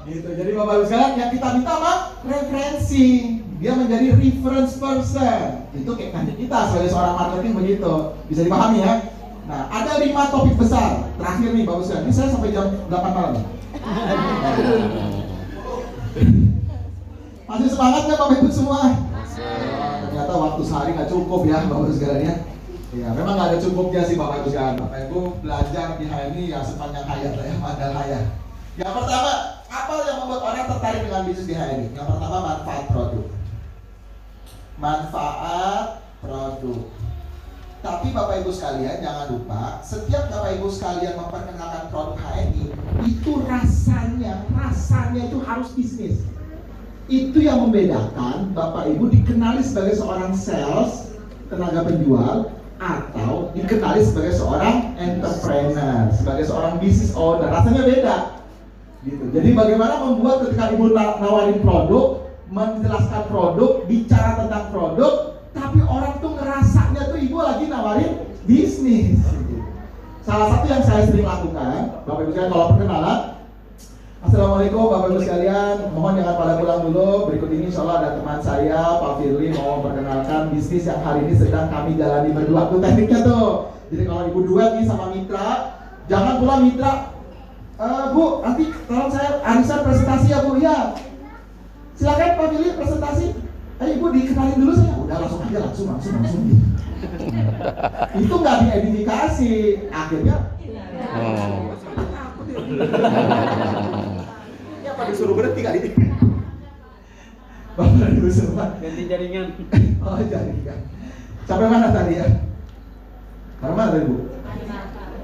Gitu. Jadi Bapak Ibu sekalian, yang kita minta apa? Referensi. Dia menjadi reference person. Itu kayak kandik kita sebagai seorang marketing begitu. Bisa dipahami ya? Nah, ada 5 topik besar. Terakhir nih Bapak Ibu sekalian. Ini saya sampai jam 8 malam. Masih semangat ya Bapak Ibu semua? Ternyata waktu sehari nggak cukup ya Bapak Ibu sekalian ya. Ya, memang nggak ada cukupnya sih Bapak Ibu sekalian. Bapak Ibu belajar di HMI ya sepanjang hayat ya, padahal hayat. Yang pertama, apa yang membuat orang tertarik dengan bisnis di HMI? Yang pertama, manfaat produk. Manfaat produk. Tapi Bapak Ibu sekalian jangan lupa, setiap Bapak Ibu sekalian memperkenalkan produk HMI, itu rasanya itu harus bisnis. Itu yang membedakan Bapak Ibu dikenali sebagai seorang sales, tenaga penjual, atau dikenali sebagai seorang entrepreneur, sebagai seorang business owner. Rasanya beda gitu. Jadi bagaimana membuat ketika Ibu nawarin produk, menjelaskan produk, bicara tentang produk, tapi orang tuh ngerasanya tuh Ibu lagi nawarin bisnis gitu. Salah satu yang saya sering lakukan, Bapak Ibu sekalian, kalau perkenalan, Assalamualaikum Bapak Ibu sekalian, mohon jangan pada pulang dulu. Berikut ini insya Allah ada teman saya, Pak Firly, mau memperkenalkan bisnis yang hari ini sedang kami jalani berdua. Tuh tekniknya tuh. Jadi kalau Ibu duet nih sama mitra, jangan pulang mitra, Bu, nanti tolong saya arisan presentasi ya Bu. Ya, silakan Pak Firly presentasi. Ibu dikenalin dulu saya. Udah langsung aja, langsung. Itu nggak diedifikasi, akhirnya. Apa disuruh berhenti kali ini? Bapak Ibu semua ganti jaringan. Oh jaringan. Sampai mana tadi ya? Sampai mana tadi Bu?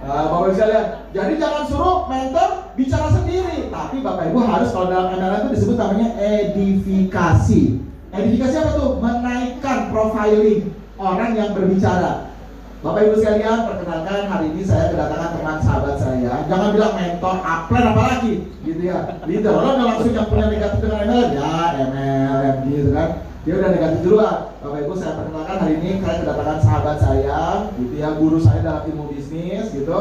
Bapak Ibu sekalian, jadi jangan suruh mentor bicara sendiri, tapi Bapak Ibu harus, kalau dalam MLM itu disebut namanya edifikasi. Edifikasi apa tuh? Menaikkan profiling orang yang berbicara. Bapak Ibu sekalian, perkenalkan hari ini saya kedatangan teman sahabat saya. Jangan bilang mentor, upline apalagi gitu ya. Leader, orang udah langsung yang punya negatif dengan MLM, ya MLM gitu kan. Dia udah negatif duluan. Bapak Ibu, saya perkenalkan hari ini saya kedatangan sahabat saya, gitu ya, guru saya dalam ilmu bisnis gitu.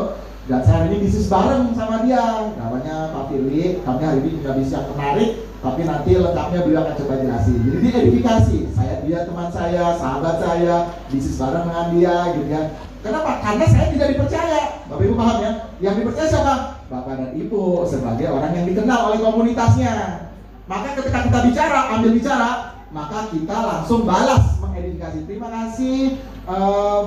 Dan saya hari ini bisnis bareng sama dia. Namanya Pak Firly. Kami hari ini punya bisnis yang menarik, tapi nanti lengkapnya beliau akan coba jelasin. Jadi di edifikasi, dia teman saya, sahabat saya, bisnis bareng dengan dia gitu ya. Kenapa? Karena saya tidak dipercaya. Bapak Ibu paham ya? Yang dipercaya siapa? Bapak dan Ibu sebagai orang yang dikenal oleh komunitasnya. Maka ketika kita bicara, ambil bicara, maka kita langsung balas mengedifikasi. Terima kasih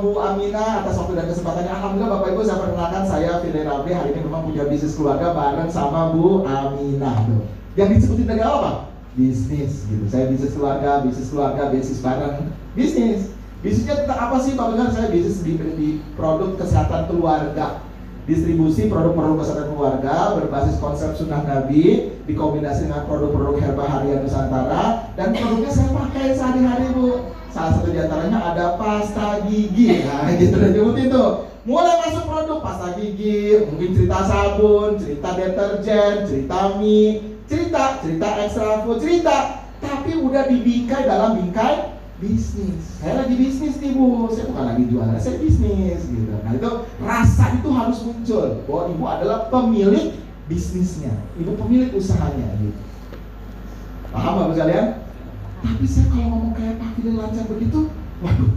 Bu Aminah atas waktu dan kesempatannya. Alhamdulillah Bapak Ibu, saya perkenalkan, saya Firly Ramli, hari ini memang punya bisnis keluarga bareng sama Bu Aminah tuh. Yang disebutin dari awal Pak? Bisnis gitu. Saya bisnis keluarga, bisnis bareng, bisnis. Bisnisnya tentang apa sih Pak Benar? Saya bisnis di produk kesehatan keluarga. Distribusi produk-produk kesehatan keluarga berbasis konsep sunnah Nabi, dikombinasi dengan produk-produk herba harian Nusantara, dan produknya saya pakai sehari-hari Bu. Salah satu diantaranya ada pasta gigi. Nah gitu udah nyebutin tuh. Mulai masuk produk pasta gigi, mungkin cerita sabun, cerita deterjen, cerita mie, cerita extra food, tapi udah dibingkai dalam bingkai bisnis. Saya lagi bisnis nih Bu, saya bukan lagi jualan, saya bisnis gitu. Nah itu rasa itu harus muncul bahwa Ibu adalah pemilik bisnisnya, Ibu pemilik usahanya gitu. Paham Bapak sekalian? Tapi saya kalau ngomong kayak Pak Firly lancar begitu, waduh,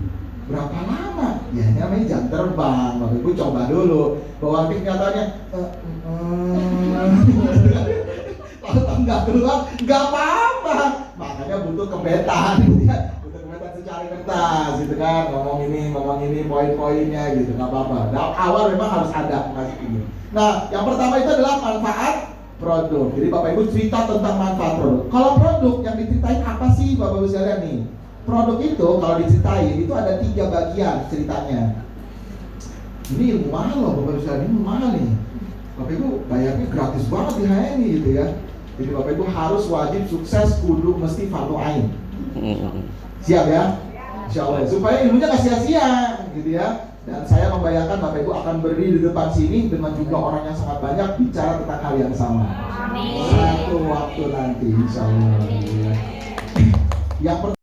berapa lama? Ya ini namanya jam terbang. Bapak Ibu coba dulu. Bahwa kenyataannya kalau nggak keluar, nggak apa-apa. Makanya butuh kebetan, butuh kebetan secari kertas, gitu kan. Ngomong ini, poin-poinnya, gitu, nggak apa-apa. Nah, awal memang harus ada masih ini. Nah, yang pertama itu adalah manfaat produk. Jadi Bapak Ibu cerita tentang manfaat produk. Kalau produk yang diceritain apa sih Bapak Ibu sekalian nih? Produk itu kalau diceritain itu ada 3 bagian ceritanya. Ini ilmu mahal loh Bapak Ibu sekalian, ini mahal nih. Bapak Ibu bayarnya gratis banget di HMI gitu ya. Jadi Bapak Ibu harus wajib sukses, kudu mesti fardu ain. Siap ya? Insya Allah. Supaya ilmunya gak sia-sia gitu ya. Dan saya membayangkan Bapak Ibu akan berdiri di depan sini dengan jumlah orang yang sangat banyak bicara tentang hal yang sama. Satu waktu nanti insya Allah. Yang